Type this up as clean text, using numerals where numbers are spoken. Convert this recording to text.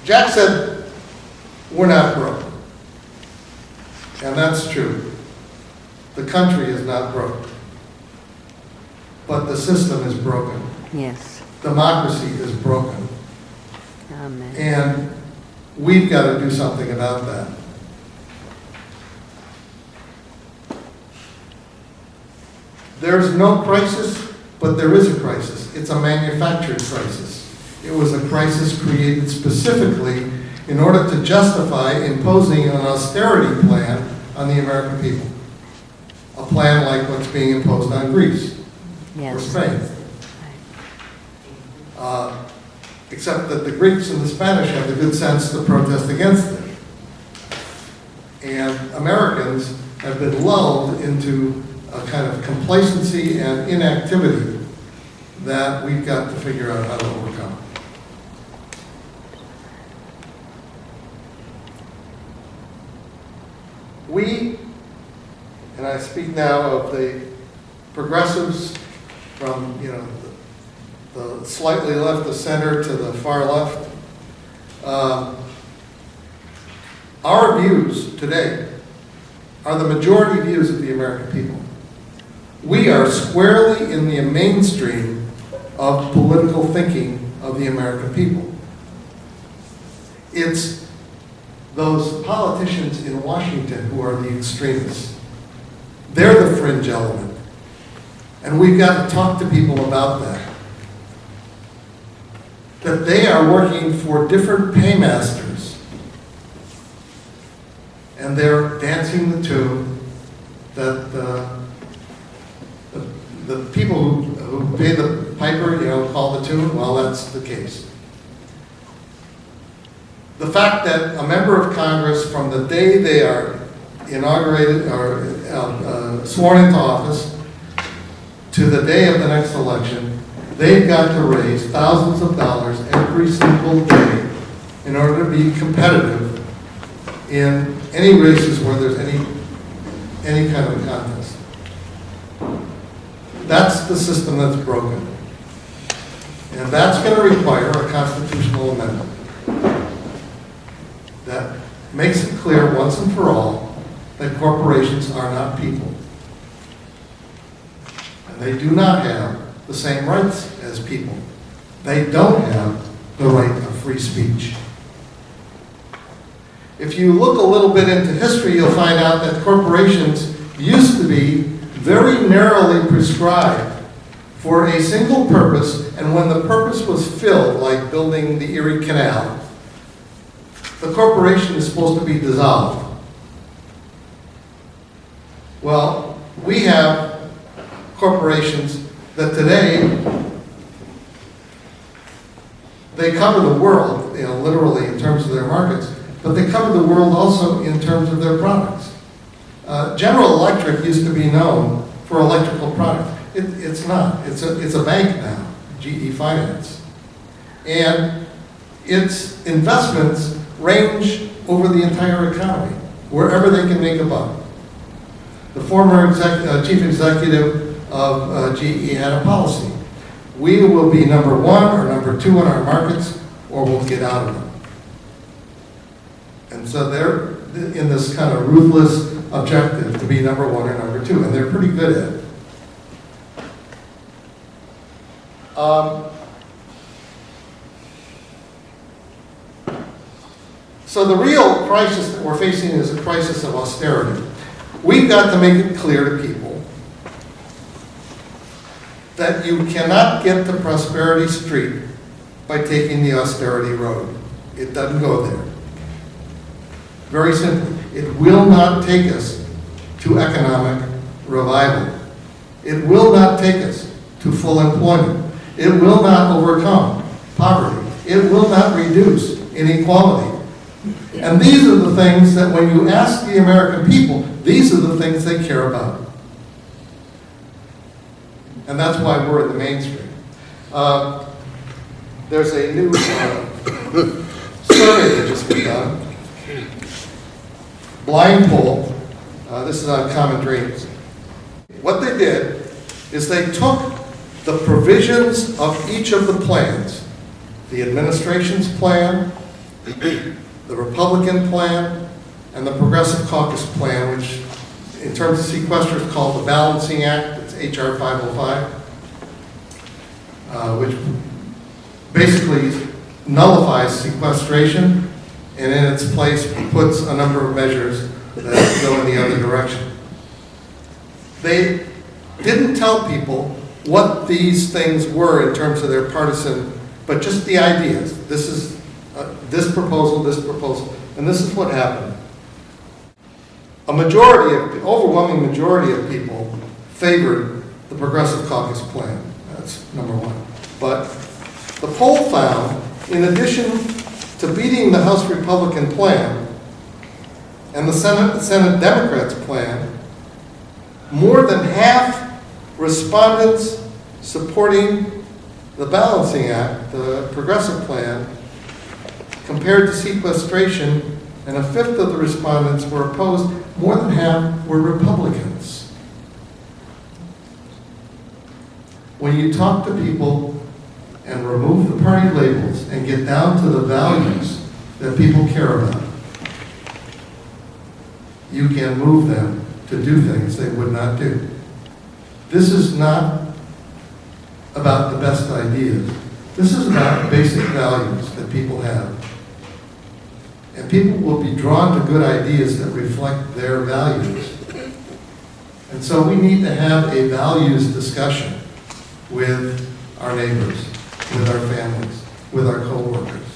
Jack said, we're not broke. And that's true. The country is not broke. But the system is broken. Yes. Democracy is broken. Amen. And we've got to do something about that. There's no crisis, but there is a crisis. It's a manufactured crisis. It was a crisis created specifically in order to justify imposing an austerity plan on the American people. A plan like what's being imposed on Greece or Yes. Spain. Except that the Greeks and the Spanish have the good sense to protest against it. And Americans have been lulled into a kind of complacency and inactivity that we've got to figure out how to overcome. We, and I speak now of the progressives from, the slightly left of center to the far left. Our views today are the majority views of the American people. We are squarely in the mainstream of political thinking of the American people. It's those politicians in Washington who are the extremists. They're the fringe element. And we've got to talk to people about that. That they are working for different paymasters. And they're dancing the tune that the people who pay the piper, call the tune. Well, that's the case. The fact that a member of Congress, from the day they are inaugurated or sworn into office to the day of the next election, they've got to raise thousands of dollars every single day in order to be competitive in any races where there's any kind of a contest. That's the system that's broken. And that's going to require a constitutional amendment that makes it clear once and for all that corporations are not people. And they do not have the same rights as people. They don't have the right of free speech. If you look a little bit into history, you'll find out that corporations used to be very narrowly prescribed for a single purpose, and when the purpose was filled, like building the Erie Canal, the corporation is supposed to be dissolved. Well, we have corporations that today, they cover the world, literally in terms of their markets, but they cover the world also in terms of their products. General Electric used to be known for electrical products. It's not. It's a bank now, GE Finance. And its investments range over the entire economy, wherever they can make a buck. The former chief executive of GE had a policy. We will be number one or number two in our markets, or we'll get out of them. And so they're in this kind of ruthless objective to be number one or number two, and they're pretty good at it. So the real crisis that we're facing is a crisis of austerity. We've got to make it clear to people that you cannot get to Prosperity Street by taking the austerity road. It doesn't go there. Very simply, it will not take us to economic revival. It will not take us to full employment. It will not overcome poverty. It will not reduce inequality. And these are the things that when you ask the American people, these are the things they care about. And that's why we're in the mainstream. There's a new survey that just been done. Blind poll. This is on Common Dreams. What they did is they took the provisions of each of the plans, the administration's plan, the Republican plan, and the Progressive Caucus plan, which in terms of sequester is called the Balancing Act. It's H.R. 505, which basically nullifies sequestration and in its place puts a number of measures that go in the other direction. They didn't tell people what these things were in terms of their partisan, but just the ideas. This is this proposal, and this is what happened. Overwhelming majority of people favored the Progressive Caucus plan. That's number one. But the poll found, in addition to beating the House Republican plan and the Senate Democrats plan, more than half respondents supporting the Balancing Act, the Progressive plan, compared to sequestration, and a fifth of the respondents were opposed. More than half were Republicans. When you talk to people and remove the party labels and get down to the values that people care about, you can move them to do things they would not do. This is not about the best ideas. This is about basic values that people have. And people will be drawn to good ideas that reflect their values. And so we need to have a values discussion with our neighbors, with our families, with our coworkers.